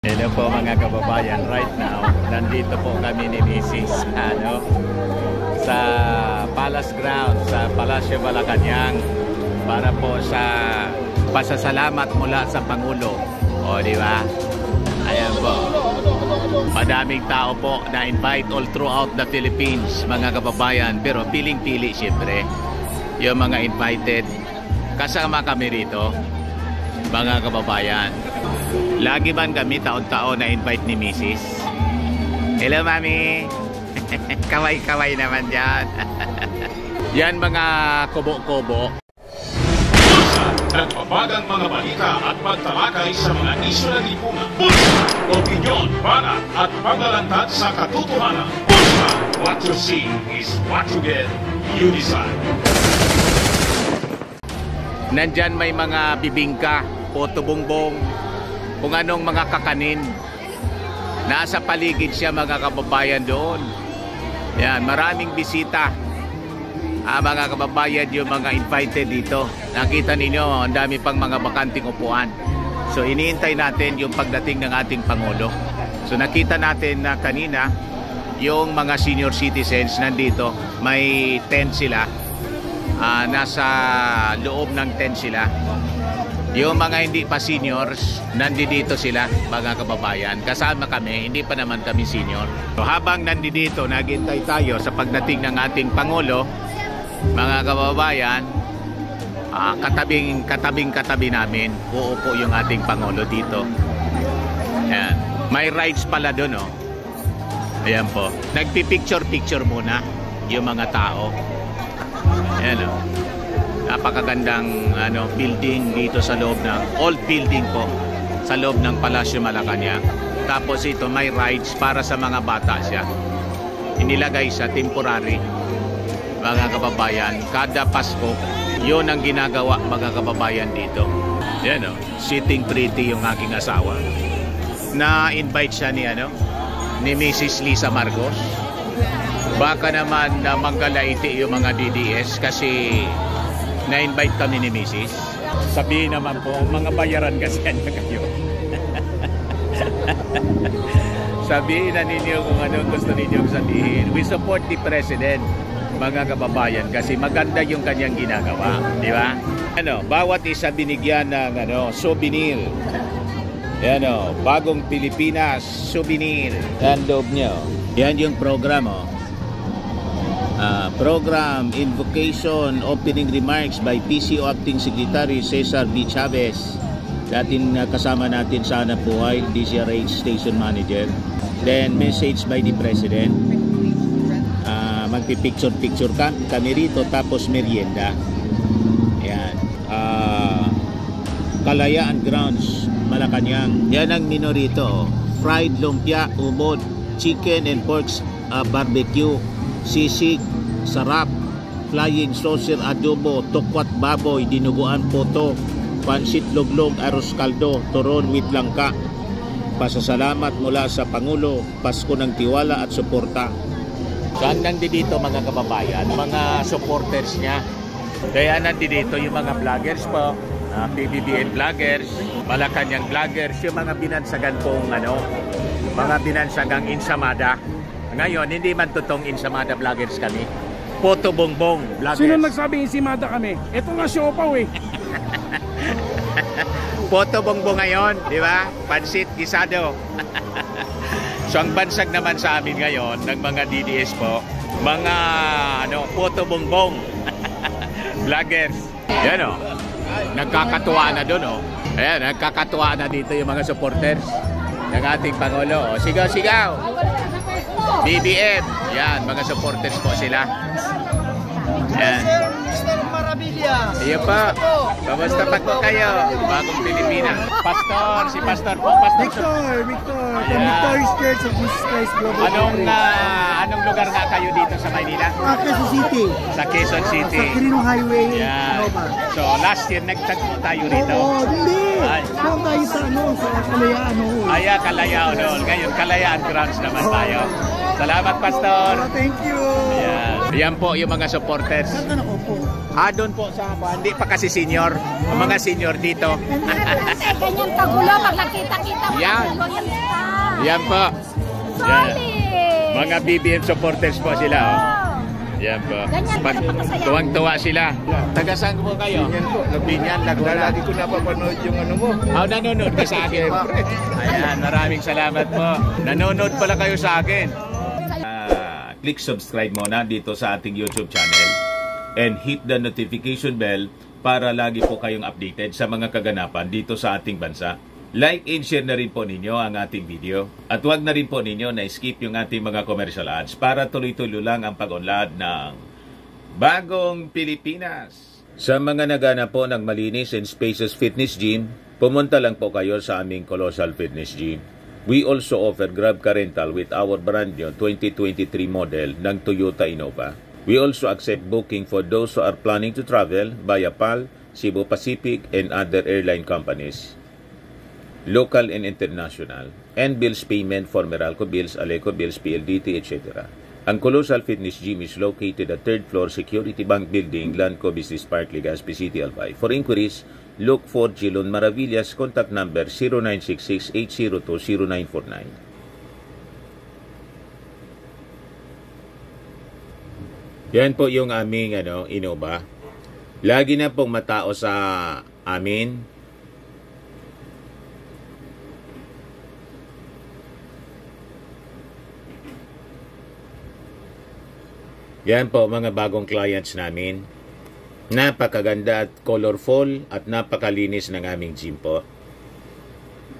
Hello po mga kababayan, right now nandito po kami ni Mrs. Sa Palace Ground sa Palacio Malacanang para po sa pasasalamat mula sa Pangulo. O di ba? Ayan po. Madaming tao po na invite all throughout the Philippines mga kababayan, pero piling-pili siyempre yung mga invited. Kasama kami rito mga kababayan. Lagi man kami taon-taon na invite ni Mrs. Hello Mami. Kaway-kaway naman dyan. Yan mga kubo-kubo. Nagpapagang mga balita at pagtalakay sa mga isyu ng lipunan. Bulsa! Opinyon, banat at paglalantad sa katotohanan. Bulsa! What you see is what you get. You decide. Nandyan may mga bibingka, poto bongbong, kung anong mga kakanin. Nasa paligid siya mga kababayan doon. Yan, maraming bisita. Mga kababayan yung mga invited dito. Nakita ninyo, ang dami pang mga bakanting upuan. So iniintay natin yung pagdating ng ating Pangulo. So nakita natin na kanina, yung mga senior citizens nandito, may tent sila. Nasa loob ng tent sila. Yung mga hindi pa seniors, nandito sila mga kababayan. Kasama kami, hindi pa naman kami senior. So, habang nandito, naghintay tayo sa pagdating ng ating Pangulo, mga kababayan, katabing-katabi namin, uupo yung ating Pangulo dito. Ayan. May rides pala doon, oh. Ayan po. Nagpipicture-picture muna yung mga tao. Ayan, oh. Napakagandang building dito sa loob ng old building po sa loob ng Palacio Malacanang. Tapos ito may rides para sa mga bata siya. Inilagay sa temporary mga kababayan. Kada Pasko, yun ang ginagawa mga kababayan dito. Yan sitting pretty yung aking asawa. Na-invite siya ni Mrs. Lisa Marcos. Baka naman manggalaiti yung mga DDS kasi na-invite kami ni Mrs. Sabihin naman po, mga bayaran kasi na kayo. Sabihin na ninyo kung anong gusto ninyong sabihin. We support the President, mga kababayan, kasi maganda yung kanyang ginagawa. Di ba? Bawat isa binigyan ng souvenir. Bagong Pilipinas souvenir. Yan loob nyo. Yan yung program, program invocation opening remarks by PCO Acting Secretary Cesar B. Chavez, dating kasama natin sa hanap buhay, DCRH Station Manager. Then message by the President. Magpipicture kami rito, tapos merienda. Ayan. Kalayaan Grounds Malacanang. Yan ang menu rito. Fried lumpia, umod, chicken and pork barbecue, sisig, sarap, flying saucer adobo, tokwat baboy, dinuguan poto, pansit loglog, arroz kaldo, turon with langka. Pasasalamat mula sa Pangulo, Pasko ng tiwala at suporta. Saan nandito mga kababayan? Mga supporters niya. Kaya nandito yung mga vloggers po, PBBM vloggers, Malacanang vloggers, yung mga binansagan pong mga binansagang Insamada. Ngayon, hindi man totoong Insamada vloggers kami. Poto bongbong vloggers. Sino nagsabing Insamada kami? Ito nga siopaw eh. Poto bongbong ngayon, di ba? Pansit, gisado. So, ang bansag naman sa amin ngayon, ng mga DDS po, mga poto bongbong vloggers. Yan nagkakatuwa na doon Ayan, nagkakatuwa na dito yung mga supporters ng ating Pangulo. Sigaw-sigaw! BBM, yan, mga supporters po sila. Yan. Mr. Marabilia. Iyo pa. Kamusta pa po kayo? Bagong Pilipinas. Pastor, si Pastor po. Victor. From Victorious Church of Jesus Christ Global. Anong lugar nga kayo dito sa Maynila? Quezon City. Sa Quezon City. Sa Quirino Highway. Yan. So, last year nagtagpo tayo rito. Hindi. Saan tayo sa Kalayaan Hall. Kalayaan Hall. Ngayon, Kalayaan Grounds naman tayo. Salamat, Pastor. Thank you. Yan po yung mga supporters. Saan ka na po? Doon po sa hindi pa kasi senior. Ang mga senior dito. Kasi ganyan kagulo pag nakita-kita mo. Yan. Yan po. Yan. Mga BBM supporters po sila. Oh. Yan po. Pag tuwang-tuwa sila. Taga-saan po kayo? Binyan po. Binyan, Laguna. Lagi ko napapanood yung ano mo. Nanonood ka sa akin po. Ayan, maraming salamat po. Nanonood pala kayo sa akin. Click subscribe muna dito sa ating YouTube channel and hit the notification bell para lagi po kayong updated sa mga kaganapan dito sa ating bansa. Like and share na rin po ninyo ang ating video. At huwag na rin po ninyo na skip yung ating mga commercial ads para tuloy-tuloy lang ang pag-unlad ng Bagong Pilipinas. Sa mga nagana po ng malinis and spacious fitness gym, pumunta lang po kayo sa aming Colossal Fitness Gym. We also offer Grab Car Rental with our brand new 2023 model ng Toyota Innova. We also accept booking for those who are planning to travel via PAL, Cebu Pacific, and other airline companies, local and international, and bills payment for Meralco Bills, Aleco Bills, PLDT, etc. Ang Colossal Fitness Gym is located at 3rd floor Security Bank Building, Lanco Business Park, Legazpi City, Albay. For inquiries, look for Gilon Maravillas, contact number 0966-802-0949. Yan po yung aming Innova. Lagi na pong matao sa amin. Yan po mga bagong clients namin. Napakaganda at colorful at napakalinis ng aming gym po.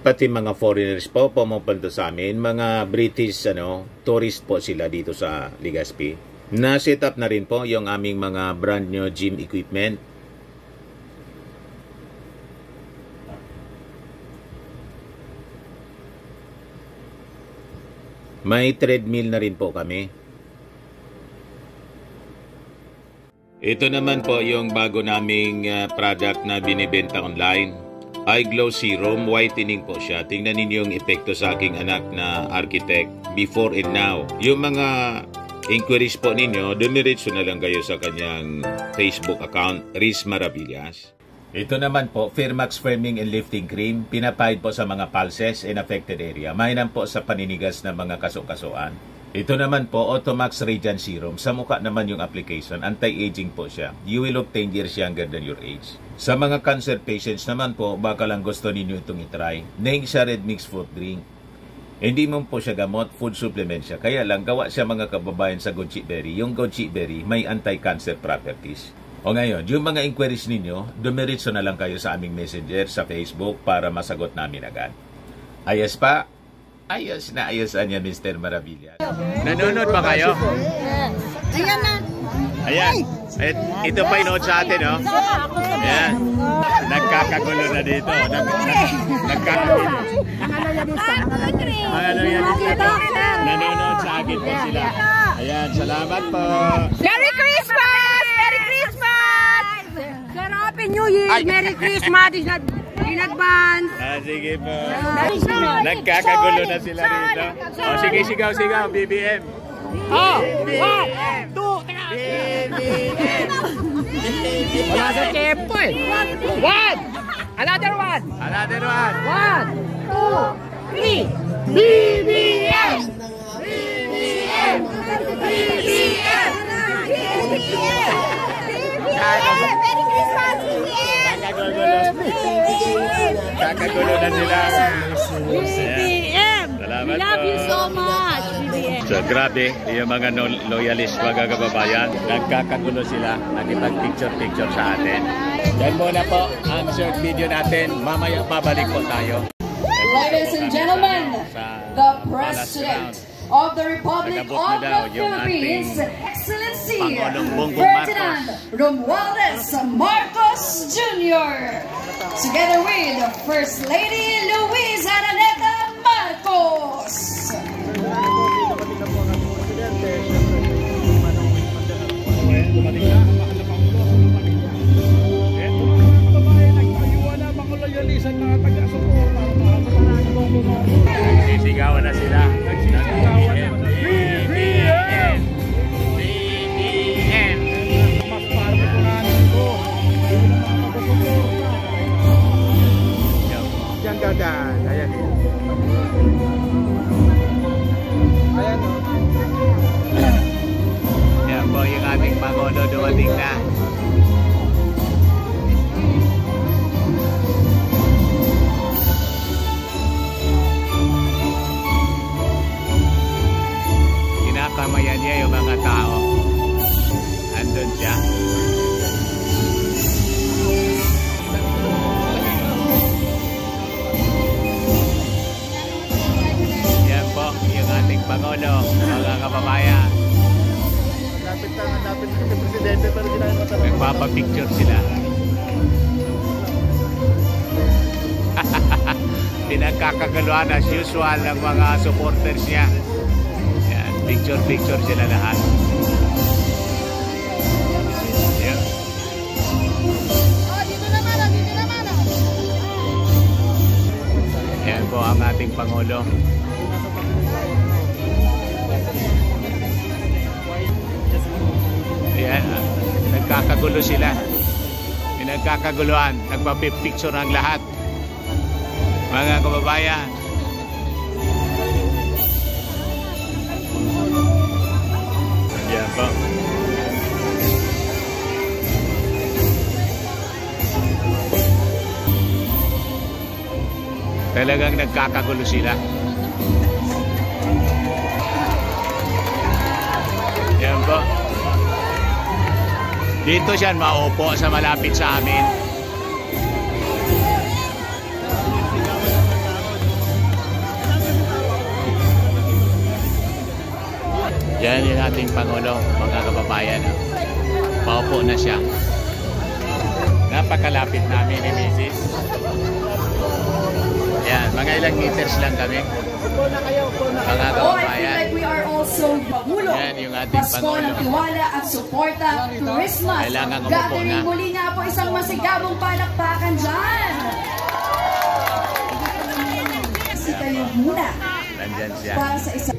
Pati mga foreigners po pumupunta sa amin, mga British tourist po sila dito sa Legazpi. Na-set up na rin po yung aming mga brand new gym equipment. May treadmill na rin po kami. Ito naman po yung bago naming product na binibenta online. Eye Glow Serum, whitening po siya. Tingnan ninyo yung epekto sa aking anak na architect before and now. Yung mga inquiries po ninyo, dumiretso na lang kayo sa kanyang Facebook account, Riz Maravillas. Ito naman po, Firmax Firming and Lifting Cream, pinapahid po sa mga pulses and affected area. Mainam po sa paninigas ng mga kaso-kasuan. Ito naman po, Automax Radiant Serum. Sa mukha naman yung application, anti-aging po siya. You will look 10 years younger than your age. Sa mga cancer patients naman po, baka lang gusto ninyo itong itry. Neng siya red mixed fruit drink. Hindi mo po siya gamot, food supplement siya. Kaya lang, gawa siya mga kababayan sa goji berry. Yung goji berry may anti-cancer properties. O ngayon, yung mga inquiries ninyo, dumiretso na lang kayo sa aming messenger sa Facebook para masagot namin agad. Ayos pa? Ayos na ayos niya, Mr. Maravillas. Nanonood pa kayo? Ayan na. Ayan. Ito pa inood sa atin, no? Ayan. Nagkakagulo na dito. Nagkakagulo. Nanonood sa akin po sila. Ayan, salamat po. Merry Christmas! Merry Christmas! Sir, Happy New Year! Merry Christmas! In advance! Sige po. Nagkakagulo na sila rito. Sige, sigaw, BBM. One, two, teka. Wala sa tempo eh. One! Another one! Another one. 1, 2, 3. BBM! BBM! BBM! Merry Christmas! Kakagulo na sila. BBM! Salamat Love po. you so much, BBM! So grabe, yung mga loyalist, mga kababayan, nagkakagulo sila, nakipag-picture sa atin. Yan muna po ang short video natin. Mamaya babalik po tayo. Ladies and gentlemen, the President of the Republic of the Philippines, Excellency Ferdinand Romualdez Marcos Jr., together with First Lady Luisa Araneta Marcos. Sisigawan na sila. mamamayan niya, yung mga tao. Andun siya. Yan po, yung ating Pangulo, mga kababayan. Lapit na si Presidente pero hindi namin matanong. Nagpapapicture sila. Pinagkakagaluhan as usual ng mga supporters niya. Yan, picture sila lahat. Yan. Yan po ang ating Pangulo. Yan, nagkakagulo sila. Pinagkakaguluhan, nagpapipicture ang lahat. Mga kababayan. Yan po. Talagang nagkakagulo sila. Yan po. Dito siya maupo sa malapit sa amin. Yan yung ating Pangulo, mga kababayan. Paupo na siya. Napakalapit namin ni Mrs. Yan, mga ilang meters lang kami. Mga kababayan. Like we are also Pangulo. Yan yung ating Pasko Pangulo. ng tiwala at suporta. Christmas. Kailangan umupo Gathering na. muli nga po isang masigabong palakpakan dyan. Kasi kayo muna. Nandyan siya. Para sa isang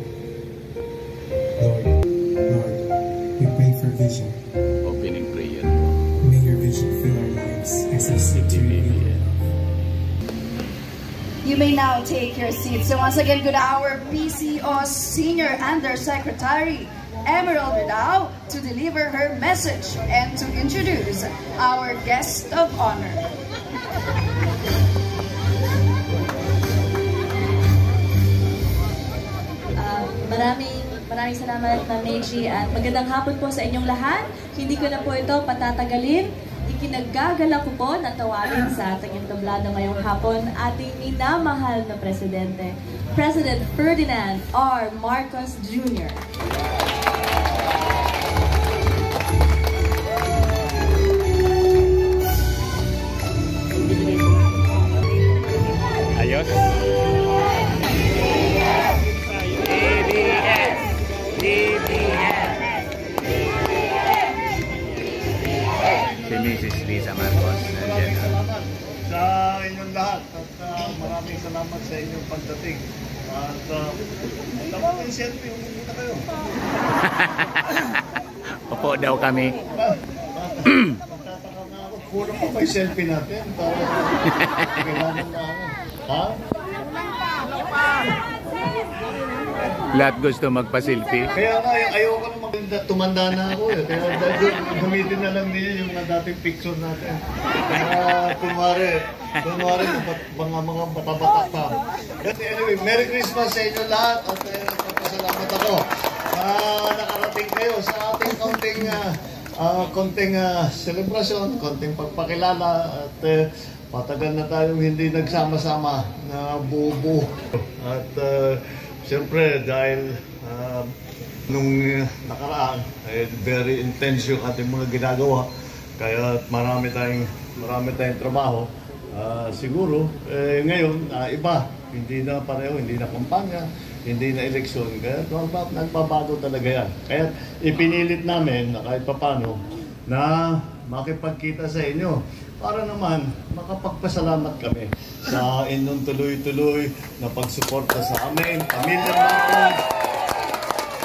Lord, we pray for vision. Opening prayer. May your vision fill our lives as we seek to reveal. You may now take your seats. So once again, good hour, PCO Senior Undersecretary Emerald Ridao to deliver her message and to introduce our guest of honor. Maraming salamat, Ma'am Meiji, at magandang hapon po sa inyong lahat. Hindi ko na po ito patatagalin. Ikinagagala ko po na tawagin sa ating entablado ngayong hapon ating minamahal na Presidente, President Ferdinand R. Marcos Jr. Ayos? Si Mrs. Lisa Marcos nandiyan. Sa inyong lahat at maraming salamat sa inyong pagdating. At dapat yung selfie, umupo na kayo. Opo daw kami. Magtataka nga ako, kulang pa ba yung selfie natin? Kailangan na ako. Ha? Lahat gusto magpa-selfie. Kaya nga, ayoko na tumanda na ako eh. Kaya gamitin na lang niya yung dating picture natin. Kaya kunwari, mga bata-bata pa. But anyway, Merry Christmas sa inyo lahat at papasalamat ako na nakarating kayo sa ating konting celebration, konting pagpakilala at matagal na tayong hindi nagsama-sama na buo-buo. At siyempre dahil nung nakaraan ay very intense yung ating mga ginagawa, kaya marami tayong trabaho. Siguro ngayon iba, hindi na pareho, hindi na kampanya, hindi na eleksyon, kaya nagbabago talaga yan. Kaya ipinilit namin na kahit papano na makipagkita sa inyo para naman makapagpasalamat kami sa inyong tuloy-tuloy na pagsuporta sa amin, Pamilya Marcos,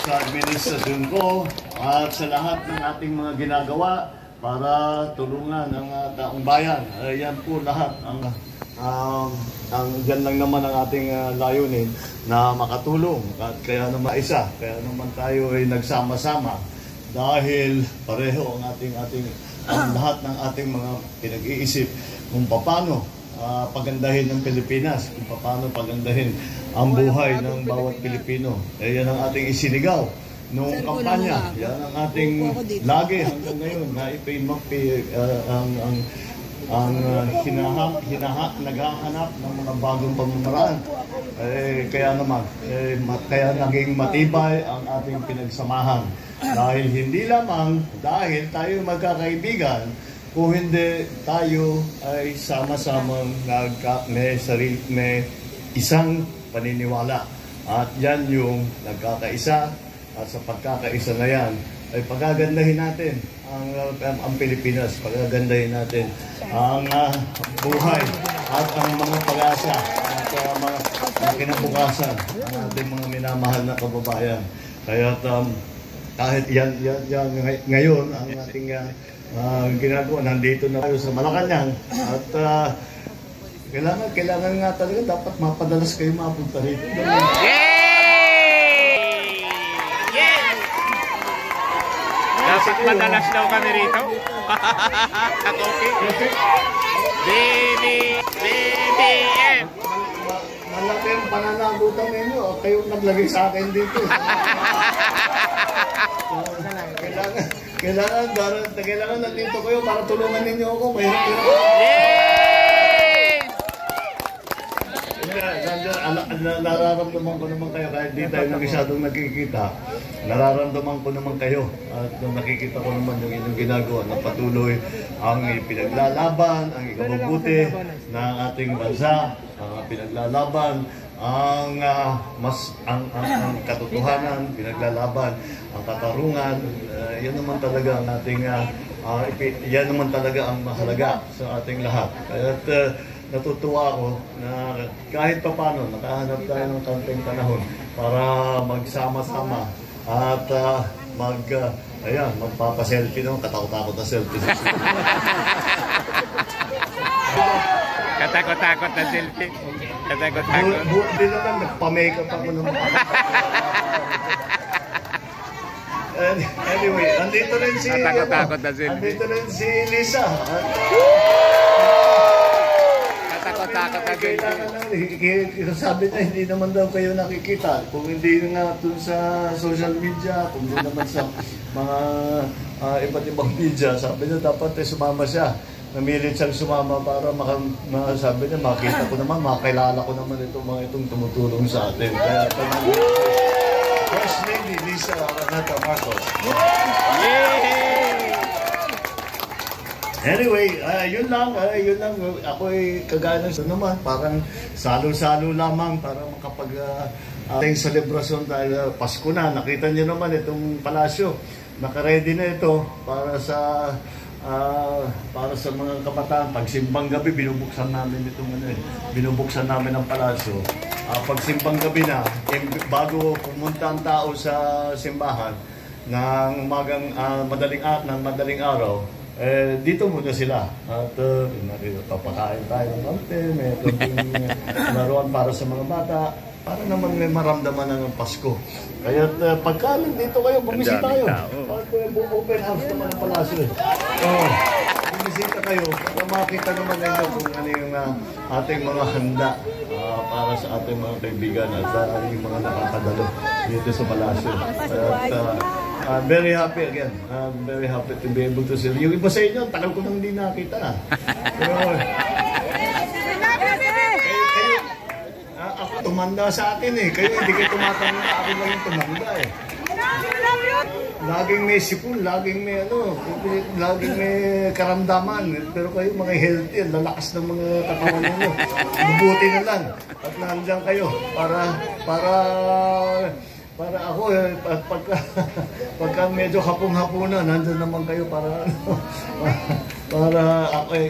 sa administrasyon ko, at sa lahat ng ating mga ginagawa para tulungan ang taong bayan. Yan po lahat ang dyan lang naman ang ating layunin na makatulong. At kaya naman kaya naman tayo ay nagsama-sama dahil pareho ang ang lahat ng ating mga pinag-iisip kung paano pagandahin ng Pilipinas, kung paano pagandahin ang buhay ng bawat Pilipino. Yan ang ating isinigaw nung kampanya. Yan ang ating lagi hanggang ngayon na naghahanap ng mga bagong pamamaraan. Kaya naman, kaya naging matibay ang ating pinagsamahan. Dahil hindi lamang dahil tayo magkakaibigan, kung hindi tayo ay sama-samang may isang paniniwala. At yan yung nagkakaisa, at sa pagkakaisa na yan ay pagagandahin natin ang Pilipinas, pagagandahin natin ang buhay at ang mga pag-asa at mga kinabukasan ng ating mga minamahal na kababayan. Kaya kahit yan ngayon ang ating ginagawa, nandito na tayo sa Malacanang at kailangan nga talaga dapat mapadalas kayo mapunta rito. Dapat madalas daw kami rito. Okay. BBM. Malaki ang pananagutan ninyo. Kayo naglagay sa akin dito. Kailangan nandito kayo para tulungan ninyo ako. Nararamdaman ko naman kayo kahit di tayo masyadong nakikita. Nararamdaman ko naman kayo at nakikita ko naman yung inyong ginagawa na patuloy ang pinaglalaban, ang ikabubuti ng ating bansa, ang pinaglalaban ang katotohanan, pinaglalaban ang katarungan. Yan naman talaga ang ating yan naman talaga ang mahalaga sa ating lahat. Kaya natutuwa ako na kahit papano nakahanap tayo ng kaunting panahon para magsama-sama at magpapaselfie naman. Katakot-takot na selfie. Katakot-takot na selfie. Katakot-takot. Buti na lang, nagpa-makeup ako naman. Anyway, andito rin si Lisa. Katakot-takot na selfie. Sabi niya, hindi naman daw kayo nakikita. Kung hindi nga dun sa social media, kung hindi naman sa mga iba't ibang media, sabi niya dapat sumama siya. Namilit siyang sumama para sabi niya, makita ko naman, makilala ko naman itong tumutulong sa atin. Kaya First Lady Lisa Araneta Marcos. Anyway, yun lang. Ako'y kagaya ng naman, parang salo-salo lamang para makapag ating selebrasyon dahil Pasko na. Nakita niyo naman itong palasyo. Naka-ready na ito para sa mga kabataan. Pag simbang gabi, binubuksan namin ang palasyo. Pag simbang gabi na, bago pumunta ang tao sa simbahan ng madaling araw, dito muna sila. At papakain tayo ng konti, may laruan para sa mga bata, para naman may maramdaman ng Pasko. Kaya pagka dito kayo, bumisita kayo. Open house naman ang palasyo. Bumisita kayo para makita naman ninyo kung ano yung ating mga handa para sa ating mga kaibigan at yung mga nakakadalo dito sa palasyo. I'm very happy again. I'm very happy to be able to see you. Yung iba sa inyo, tagal ko nang hindi nakita. Pero ako tumanda sa atin eh. Kayo hindi kayo tumatanda. Ako lang yung tumanda eh. Laging may sipon, laging may karamdaman. Pero kayo mga healthy, lalakas ng mga katawan ninyo. Mabuti na lang. At nandiyan kayo para ako, pagka medyo hapong-hapunan, nandun naman kayo para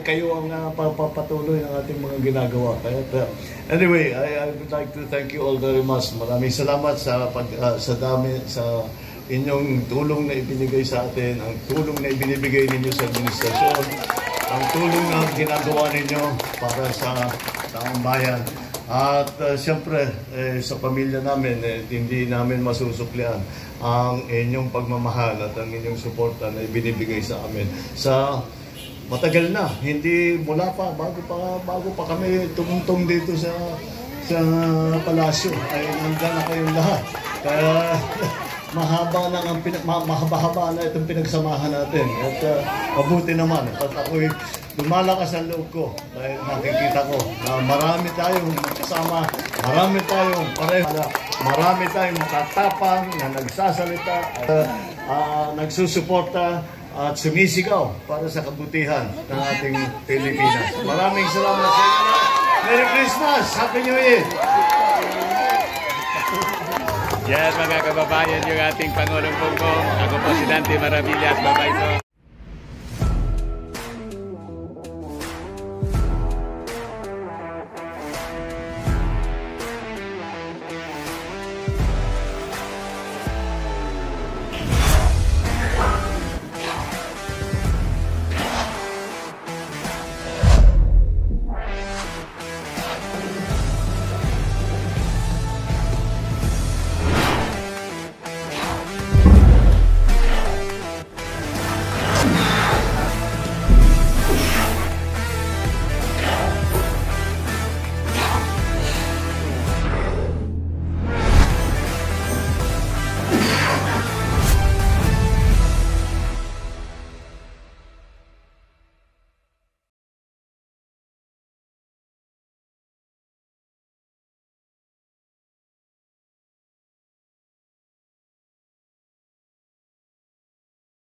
kayo ang papatuloy ng ating mga ginagawa. Anyway, I would like to thank you all very much. Maraming salamat sa inyong tulong na ibinigay sa atin, ang tulong na ibinibigay ninyo sa administrasyon, ang tulong na ginagawa ninyo para sa taong bayan. At siyempre, sa pamilya namin, hindi namin masusuklian ang inyong pagmamahal at ang inyong suporta na ibinibigay sa amin. Sa matagal na, hindi mula pa, bago pa kami tumungtong dito sa palasyo, ay nandiyan na kayong lahat. mahaba mahaba na itong pinagsamahan natin. At mabuti naman. At ako'y lumalakas ang loob ko dahil nakikita ko na marami tayong magkasama, marami tayong pareho, marami tayong natatapang na nagsasalita, nagsusuporta at sumisigaw para sa kabutihan ng ating Pilipinas. Maraming salamat sa inyo. Merry Christmas! Happy New Year! Yan mga kababayan, yung ating Pangulong Bongbong. Ako po si Dante Maravillas. Bye-bye po.